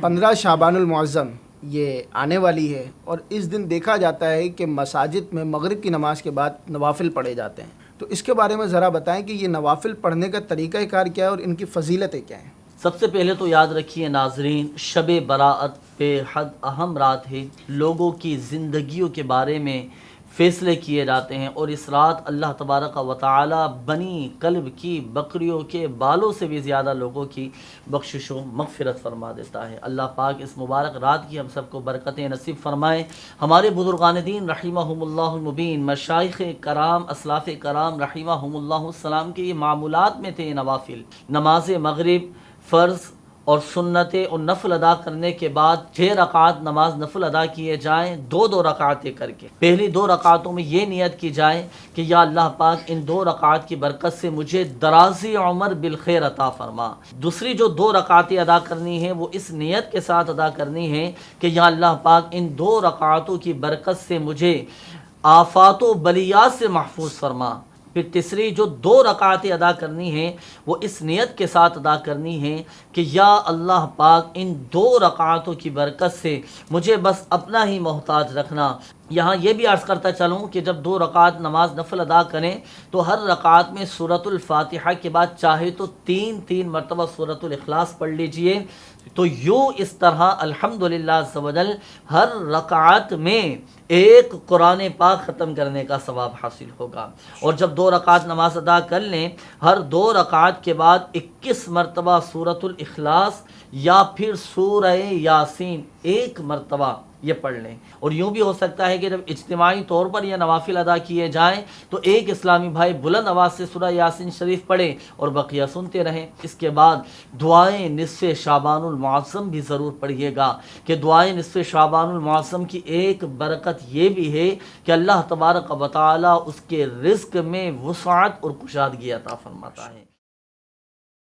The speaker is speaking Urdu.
15 شعبان المعظم یہ آنے والی ہے اور اس دن دیکھا جاتا ہے کہ مساجد میں مغرب کی نماز کے بعد نوافل پڑھے جاتے ہیں، تو اس کے بارے میں ذرا بتائیں کہ یہ نوافل پڑھنے کا طریقہ کار کیا ہے اور ان کی فضیلتیں کیا ہیں؟ سب سے پہلے تو یاد رکھیے ناظرین، شب براءت بے حد اہم رات ہے۔ لوگوں کی زندگیوں کے بارے میں فیصلے کیے جاتے ہیں، اور اس رات اللہ تبارک و تعالی بنی کلب کی بکریوں کے بالوں سے بھی زیادہ لوگوں کی بخشش و مغفرت فرما دیتا ہے۔ اللہ پاک اس مبارک رات کی ہم سب کو برکتیں نصیب فرمائے۔ ہمارے بزرگان دین رحمہم اللہ المبین، مشائخ کرام، اسلاف کرام رحمہم اللہ السلام کے یہ معمولات میں تھے نوافل۔ نماز مغرب فرض اور سنتیں اور نفل ادا کرنے کے بعد 6 رکعات نماز نفل ادا کیے جائیں، 2 رکعتیں کر کے۔ پہلی 2 رکعتوں میں یہ نیت کی جائے کہ یا اللہ پاک ان 2 رکعات کی برکت سے مجھے درازی عمر بالخیر عطا فرما۔ دوسری جو 2 رکعتیں ادا کرنی ہیں وہ اس نیت کے ساتھ ادا کرنی ہے کہ یا اللہ پاک ان 2 رکعتوں کی برکت سے مجھے آفات و بلیات سے محفوظ فرما۔ پھر تیسری جو 2 رکعتیں ادا کرنی ہیں وہ اس نیت کے ساتھ ادا کرنی ہے کہ یا اللہ پاک ان 2 رکعتوں کی برکت سے مجھے بس اپنا ہی محتاج رکھنا۔ یہاں یہ بھی عرض کرتا چلوں کہ جب 2 رکعت نماز نفل ادا کریں تو ہر رکعت میں سورۃ الفاتحہ کے بعد چاہے تو 3 مرتبہ سورۃ الاخلاص پڑھ لیجئے، تو یوں اس طرح الحمدللہ عز و جل ہر رکعت میں ایک قرآن پاک ختم کرنے کا ثواب حاصل ہوگا۔ اور جب 2 رکعت نماز ادا کر لیں، ہر 2 رکعت کے بعد 21 مرتبہ سورۃ الاخلاص یا پھر سورہ یاسین 1 مرتبہ یہ پڑھ لیں۔ اور یوں بھی ہو سکتا ہے کہ جب اجتماعی طور پر یہ نوافل ادا کیے جائیں تو ایک اسلامی بھائی بلند آواز سے سورہ یاسین شریف پڑھے اور بقیہ سنتے رہیں۔ اس کے بعد دعائیں نصف شعبان المعظم بھی ضرور پڑھیے گا کہ دعائیں نصف شعبان المعظم کی ایک برکت یہ بھی ہے کہ اللہ تبارک و تعالی اس کے رزق میں وسعت اور کشادگی عطا فرماتا ہے۔